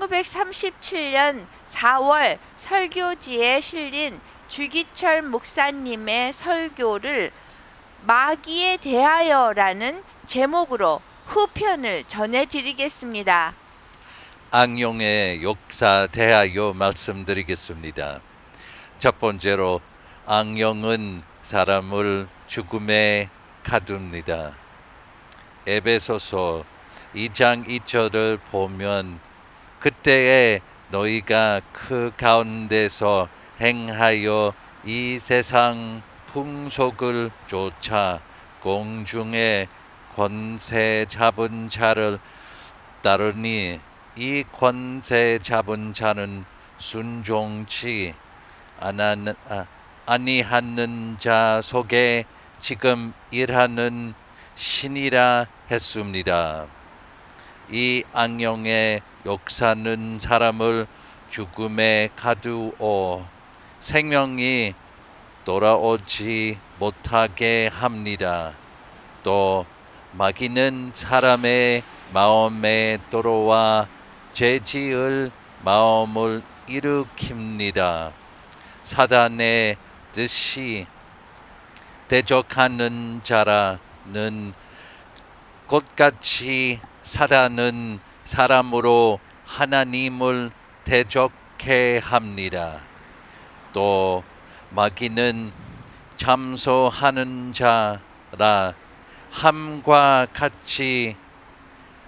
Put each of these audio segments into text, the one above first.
1937년 4월 설교지에 실린 주기철 목사님의 설교를 마귀에 대하여라는 제목으로 후편을 전해드리겠습니다. 악령의 역사 대하여 말씀드리겠습니다. 첫 번째로 악령은 사람을 죽음에 가둡니다. 에베소서 2장 2절을 보면 그때에 너희가 그 가운데서 행하여 이 세상 풍속을 쫓아 공중의 권세 잡은 자를 따르니 이 권세 잡은 자는 순종치 아니하는 자 속에 지금 일하는 신이라 했습니다. 이 악령의 역사는 사람을 죽음에 가두어 생명이 돌아오지 못하게 합니다. 또 마귀는 사람의 마음에 들어와 죄지을 마음을 일으킵니다. 사단의 뜻이 대적하는 자라는 것같이 사단은 사람으로 하나님을 대적해 합니다. 또 마귀는 참소하는 자라 함과 같이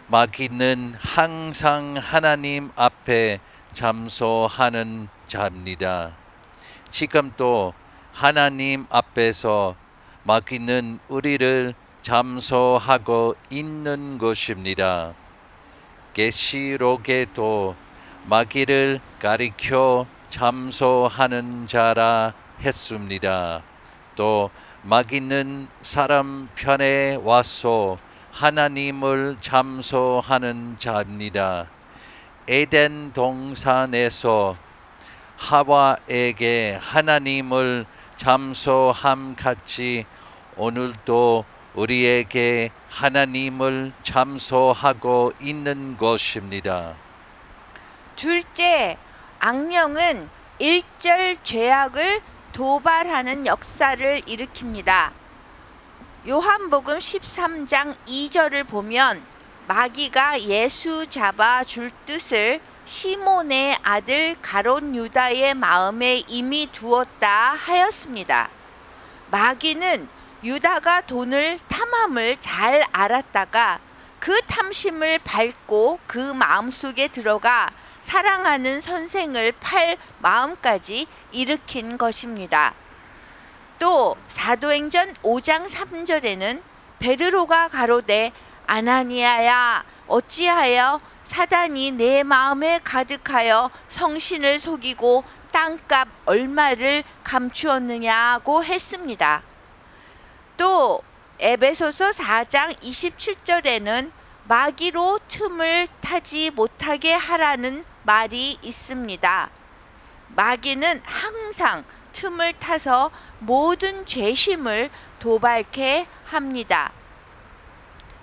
마귀는 항상 하나님 앞에 참소하는 자입니다. 지금도 하나님 앞에서 마귀는 우리를 참소하고 있는 것입니다. 계시록에도 마귀를 가리켜 참소하는 자라 했습니다. 또 마귀는 사람 편에 와서 하나님을 참소하는 자입니다. 에덴 동산에서 하와에게 하나님을 참소함 같이 오늘도 우리에게 하나님을 참소하고 있는 것입니다. 둘째, 악령은 일절 죄악을 도발하는 역사를 일으킵니다. 요한복음 13장 2절을 보면 마귀가 예수 잡아 줄 뜻을 시몬의 아들 가롯 유다의 마음에 이미 두었다 하였습니다. 마귀는 유다가 돈을 탐함을 잘 알았다가 그 탐심을 밟고 그 마음속에 들어가 사랑하는 선생을 팔 마음까지 일으킨 것입니다. 또 사도행전 5장 3절에는 베드로가 가로되 아나니아야 어찌하여 사단이 내 마음에 가득하여 성신을 속이고 땅값 얼마를 감추었느냐고 했습니다. 또 에베소서 4장 27절에는 마귀로 틈을 타지 못하게 하라는 말이 있습니다. 마귀는 항상 틈을 타서 모든 죄심을 도발케 합니다.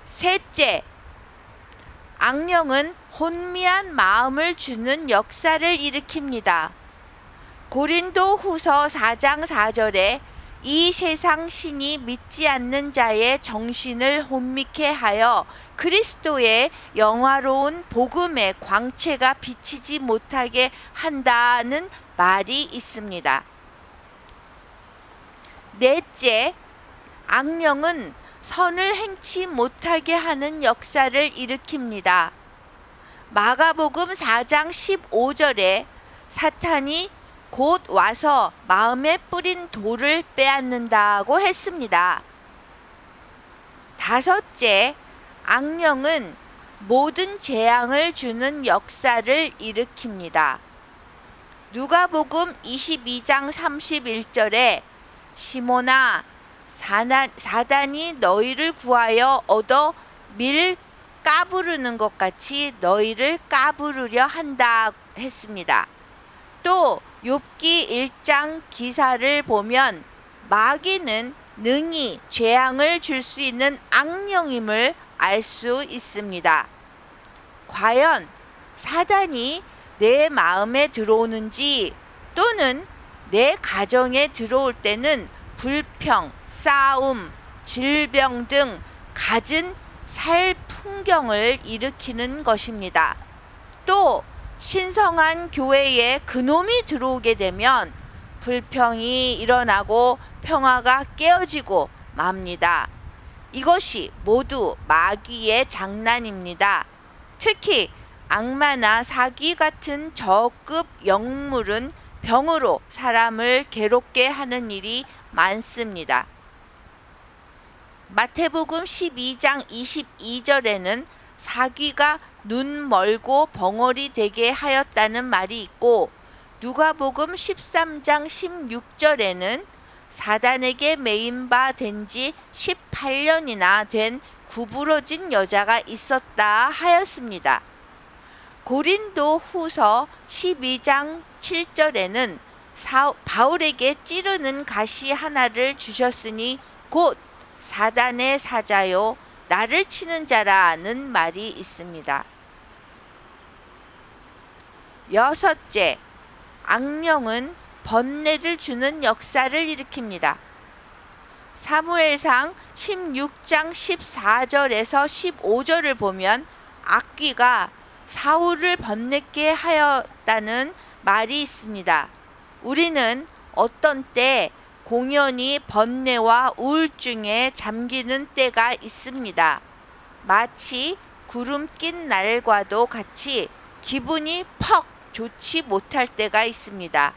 셋째, 악령은 혼미한 마음을 주는 역사를 일으킵니다. 고린도 후서 4장 4절에 이 세상 신이 믿지 않는 자의 정신을 혼미케 하여 그리스도의 영화로운 복음의 광채가 비치지 못하게 한다는 말이 있습니다. 넷째, 악령은 선을 행치 못하게 하는 역사를 일으킵니다. 마가복음 4장 15절에 사탄이 곧 와서 마음에 뿌린 돌을 빼앗는다고 했습니다. 다섯째, 악령은 모든 재앙을 주는 역사를 일으킵니다. 누가복음 22장 31절에 시몬아 사단이 너희를 구하여 얻어 밀 까부르는 것 같이 너희를 까부르려 한다 했습니다. 또 욥기 1장 기사를 보면 마귀는 능히 재앙을 줄 수 있는 악령임을 알 수 있습니다. 과연 사단이 내 마음에 들어오는지 또는 내 가정에 들어올 때는 불평, 싸움, 질병 등 갖은 살 풍경을 일으키는 것입니다. 또 신성한 교회에 그놈이 들어오게 되면 불평이 일어나고 평화가 깨어지고 맙니다. 이것이 모두 마귀의 장난입니다. 특히 악마나 사기 같은 저급 영물은 병으로 사람을 괴롭게 하는 일이 많습니다. 마태복음 12장 22절에는 사귀가 눈 멀고 벙어리 되게 하였다는 말이 있고, 누가복음 13장 16절에는 사단에게 매인 바 된 지 18년이나 된 구부러진 여자가 있었다 하였습니다. 고린도 후서 12장 7절에는 바울에게 찌르는 가시 하나를 주셨으니 곧 사단의 사자요 나를 치는 자라는 말이 있습니다. 여섯째, 악령은 번뇌를 주는 역사를 일으킵니다. 사무엘상 16장 14절에서 15절을 보면 악귀가 사울을 번뇌케 하였다는 말이 있습니다. 우리는 어떤 때 공연히 번뇌와 우울증에 잠기는 때가 있습니다. 마치 구름 낀 날과도 같이 기분이 퍽 좋지 못할 때가 있습니다.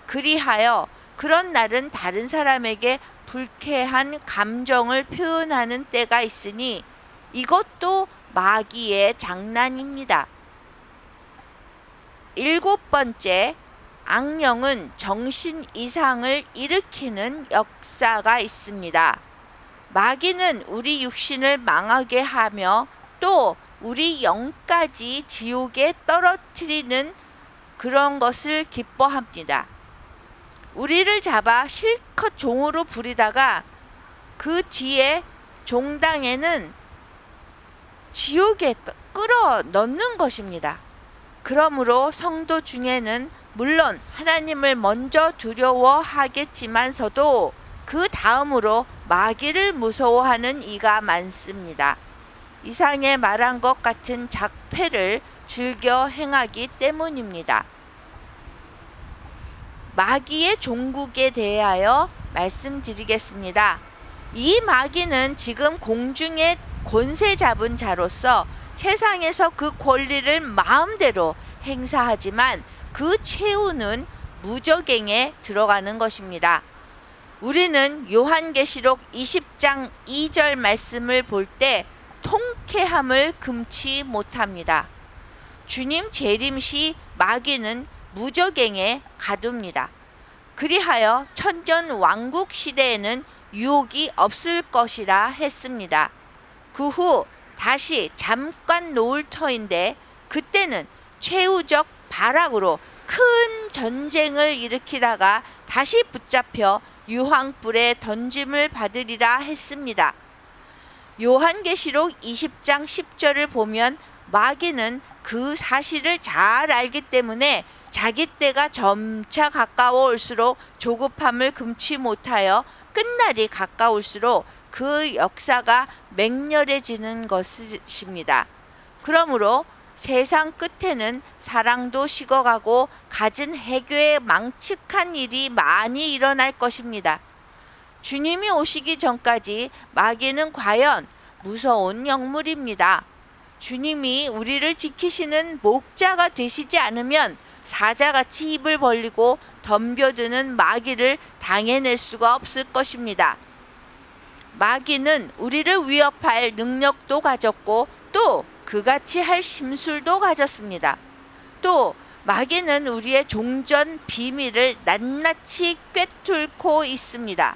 그리하여 그런 날은 다른 사람에게 불쾌한 감정을 표현하는 때가 있으니 이것도 마귀의 장난입니다. 일곱 번째, 악령은 정신 이상을 일으키는 역사가 있습니다. 마귀는 우리 육신을 망하게 하며 또 우리 영까지 지옥에 떨어뜨리는 그런 것을 기뻐합니다. 우리를 잡아 실컷 종으로 부리다가 그 뒤에 종당에는 지옥에 끌어 넣는 것입니다. 그러므로 성도 중에는 물론 하나님을 먼저 두려워하겠지만서도 그 다음으로 마귀를 무서워하는 이가 많습니다. 이상에 말한 것 같은 작패를 즐겨 행하기 때문입니다. 마귀의 종국에 대하여 말씀드리겠습니다. 이 마귀는 지금 공중에 권세 잡은 자로서 세상에서 그 권리를 마음대로 행사하지만 그 최후는 무저갱에 들어가는 것입니다. 우리는 요한계시록 20장 2절 말씀을 볼 때 통쾌함을 금치 못합니다. 주님 재림 시 마귀는 무저갱에 가둡니다. 그리하여 천전 왕국 시대에는 유혹이 없을 것이라 했습니다. 그 후 다시 잠깐 놓을 터인데 그때는 최후적 발악으로 큰 전쟁을 일으키다가 다시 붙잡혀 유황불에 던짐을 받으리라 했습니다. 요한계시록 20장 10절을 보면 마귀는 그 사실을 잘 알기 때문에 자기 때가 점차 가까워올수록 조급함을 금치 못하여 끝날이 가까울수록 그 역사가 맹렬해지는 것입니다. 그러므로 세상 끝에는 사랑도 식어가고 갖은 해교에 망측한 일이 많이 일어날 것입니다. 주님이 오시기 전까지 마귀는 과연 무서운 영물입니다. 주님이 우리를 지키시는 목자가 되시지 않으면 사자같이 입을 벌리고 덤벼드는 마귀를 당해낼 수가 없을 것입니다. 마귀는 우리를 위협할 능력도 가졌고 또 그같이 할 심술도 가졌습니다. 또 마귀는 우리의 종전 비밀을 낱낱이 꿰뚫고 있습니다.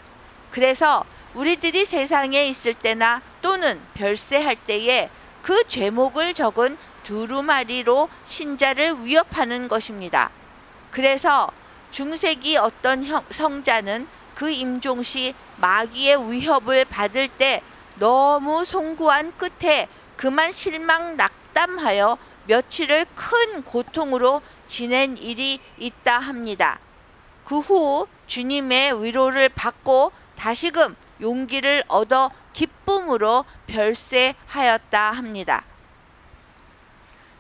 그래서 우리들이 세상에 있을 때나 또는 별세할 때에 그 죄목을 적은 두루마리로 신자를 위협하는 것입니다. 그래서 중세기 어떤 성자는 그 임종시 마귀의 위협을 받을 때 너무 송구한 끝에 그만 실망 낙담하여 며칠을 큰 고통으로 지낸 일이 있다 합니다. 그 후 주님의 위로를 받고 다시금 용기를 얻어 기쁨으로 별세하였다 합니다.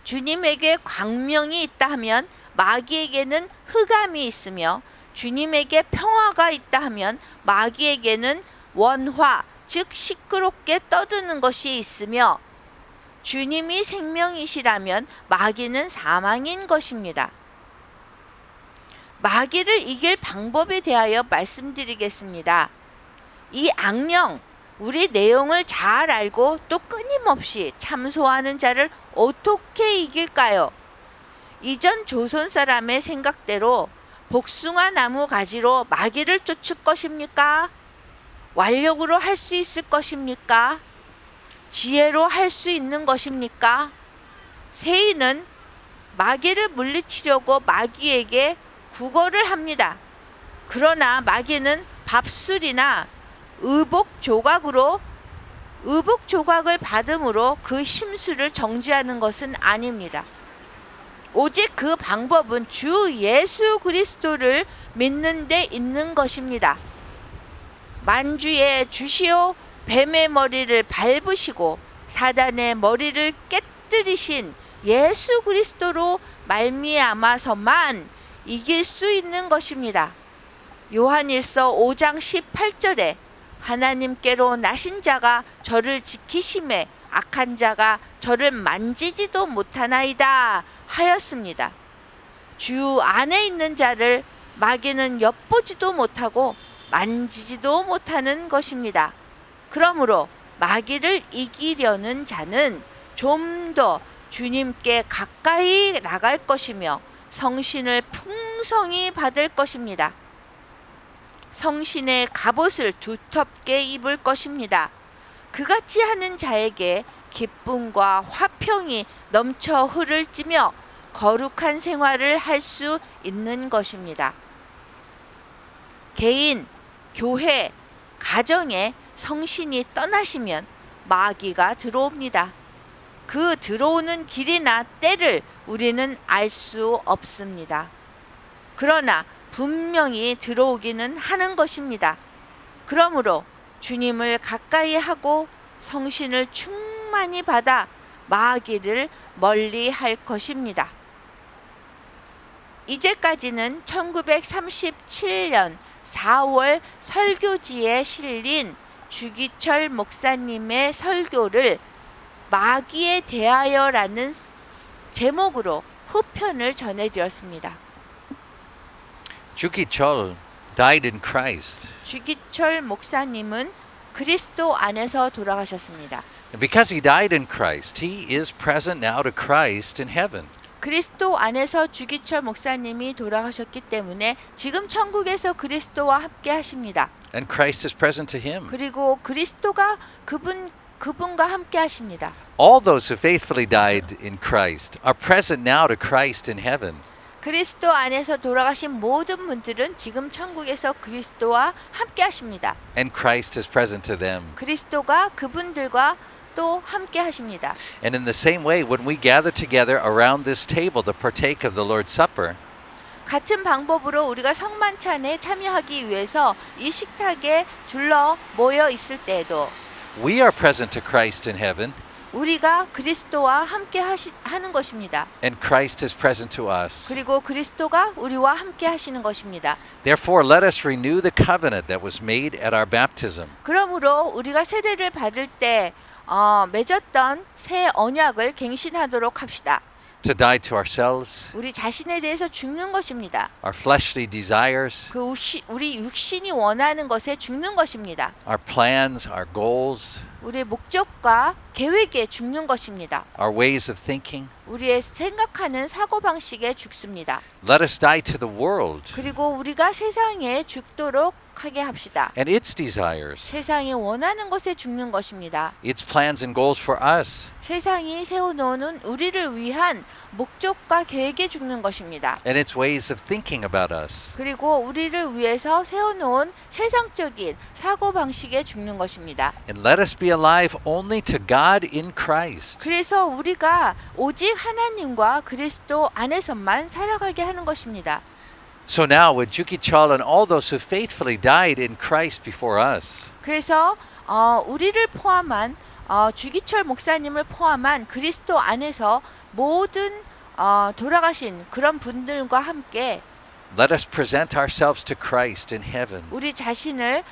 주님에게 광명이 있다 하면 마귀에게는 흑암이 있으며 주님에게 평화가 있다 하면 마귀에게는 원화, 즉 시끄럽게 떠드는 것이 있으며 주님이 생명이시라면 마귀는 사망인 것입니다. 마귀를 이길 방법에 대하여 말씀드리겠습니다. 이 악령, 우리 내용을 잘 알고 또 끊임없이 참소하는 자를 어떻게 이길까요? 이전 조선 사람의 생각대로 복숭아 나무 가지로 마귀를 쫓을 것입니까? 완력으로 할 수 있을 것입니까? 지혜로 할 수 있는 것입니까? 세인은 마귀를 물리치려고 마귀에게 구걸을 합니다. 그러나 마귀는 밥술이나 의복 조각을 받음으로 그 심술을 정지하는 것은 아닙니다. 오직 그 방법은 주 예수 그리스도를 믿는 데 있는 것입니다. 만주의 주시오 뱀의 머리를 밟으시고 사단의 머리를 깨뜨리신 예수 그리스도로 말미암아서만 이길 수 있는 것입니다. 요한일서 5장 18절에 하나님께로 나신 자가 저를 지키심에 악한 자가 저를 만지지도 못하나이다 하였습니다. 주 안에 있는 자를 마귀는 엿보지도 못하고 만지지도 못하는 것입니다. 그러므로 마귀를 이기려는 자는 좀 더 주님께 가까이 나갈 것이며 성신을 풍성히 받을 것입니다. 성신의 갑옷을 두텁게 입을 것입니다. 그같이 하는 자에게 기쁨과 화평이 넘쳐 흐를지며 거룩한 생활을 할 수 있는 것입니다. 개인, 교회, 가정에 성신이 떠나시면 마귀가 들어옵니다. 그 들어오는 길이나 때를 우리는 알 수 없습니다. 그러나 분명히 들어오기는 하는 것입니다. 그러므로 주님을 가까이 하고 성신을 충만히 받아 마귀를 멀리 할 것입니다. 이제까지는 1937년 4월 설교지에 실린 주기철 목사님의 설교를 마귀에 대하여라는 제목으로 후편을 전해드렸습니다. 주기철 died in Christ. 주기철 목사님은 그리스도 안에서 돌아가셨습니다. And because he died in Christ, he is present now to Christ in heaven. 그리스도 안에서 주기철 목사님이 돌아가셨기 때문에 지금 천국에서 그리스도와 함께 하십니다. And Christ is present to him. 그리고 그리스도가 그분과 함께 하십니다. All those who faithfully died in Christ are present now to Christ in heaven. 그리스도 안에서 돌아가신 모든 분들은 지금 천국에서 그리스도와 함께 하십니다. And Christ is present to them. 그리스도가 그분들과 또 함께 하십니다. And in the same way, when we gather together around this table to partake of the Lord's Supper, 같은 방법으로 우리가 성만찬에 참여하기 위해서 이 식탁에 둘러 모여 있을 때에도 we are present to Christ in heaven, 우리가 그리스도와 함께 하는 것입니다. and Christ is present to us. 그리고 그리스도가 우리와 함께 하시는 것입니다. Therefore, let us renew the covenant that was made at our baptism. 그러므로 우리가 세례를 받을 때 맺었던 새 언약을 갱신하도록 합시다. To die to ourselves, 우리 자신에 대해서 죽는 것입니다. our fleshly desires, 우리 육신이 원하는 것에 죽는 것입니다. our plans, our goals, 우리의 목적과 계획에 죽는 것입니다. our ways of thinking. 우리의 생각하는 사고방식에 죽습니다. Let us die to the world 그리고 우리가 세상에 죽도록 하게 합시다. and its desires, 세상이 원하는 것에 죽는 것입니다. its plans and goals for us, 세상이 세워놓은 우리를 위한 목적과 계획에 죽는 것입니다. and its ways of thinking about us. 그리고 우리를 위해서 세워놓은 세상적인 사고방식에 죽는 것입니다. And let us be alive only to God God in Christ. 그래서 우리가 오직 하나님과 그리스도 안에서만 살아가게 하는 것입니다. So now with Juki Chol and all those who faithfully died in Christ before us, 그래서 우리를 포함한 주기철 목사님을 포함한 그리스도 안에서 모든 돌아가신 그런 분들과 함께 let us present ourselves to Christ in heaven. 우리 자신을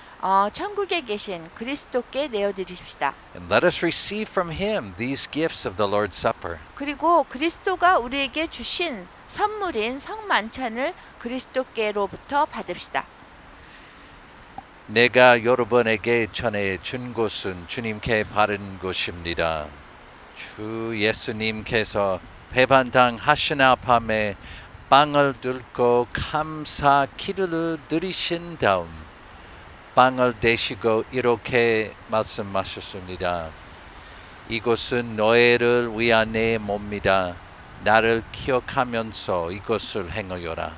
천국에 계신 그리스도께 내어드리십시다. And let us receive from him these gifts of the Lord's Supper. 그리고 그리스도가 우리에게 주신 선물인 성만찬을 그리스도께로부터 받읍시다. 내가 여러분에게 전해 준 것은 주님께 바른 것입니다. 주 예수님께서 배반당 하시나 밤에 빵을 들고 감사 기도를 드리신 다음 빵을 대시고 이렇게 말씀하셨습니다. 이것은 너희를 위한 내 몸이다. 나를 기억하면서 이것을 행하여라.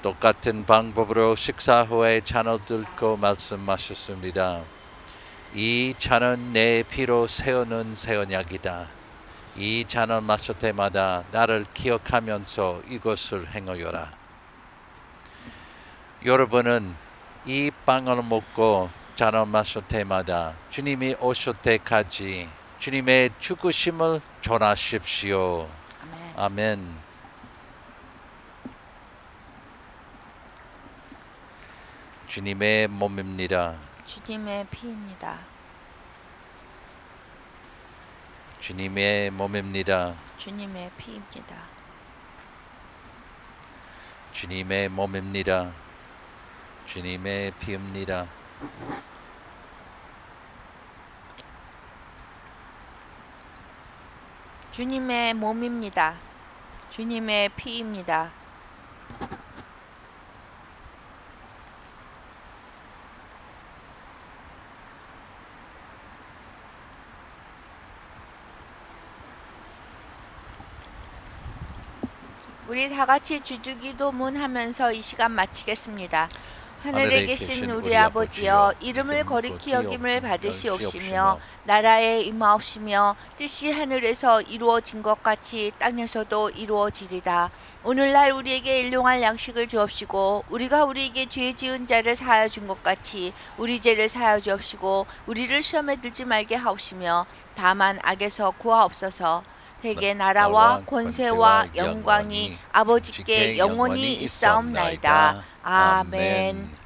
똑같은 방법으로 식사 후에 잔을 들고 말씀하셨습니다. 이 잔은 내 피로 세우는 새 언약이다. 이 잔을 마실 때마다 나를 기억하면서 이것을 행하여라. 여러분은 이 빵을 먹고 잔을 마실 때마다 주님이 오실 때까지 주님의 죽으심을 전하십시오. 아멘. 아멘. 주님의 몸입니다. 주님의 피입니다. 주님의 몸입니다. 주님의 피입니다. 주님의 몸입니다. 주님의 피입니다. 주님의 몸입니다. 주님의 피입니다. 우리 다 같이 주주기도문 하면서 이 시간 마치겠습니다. 하늘에 계신 우리 아버지여, 이름을 거룩히 여김을 받으시옵시며 나라에 임하옵시며 뜻이 하늘에서 이루어진 것 같이 땅에서도 이루어지리다. 오늘날 우리에게 일용할 양식을 주옵시고 우리가 우리에게 죄 지은 자를 사하여 준 것 같이 우리 죄를 사하여 주옵시고 우리를 시험에 들지 말게 하옵시며 다만 악에서 구하옵소서. 대개 나라와 권세와 영광이 아버지께 영원히 있사옵나이다. 아멘.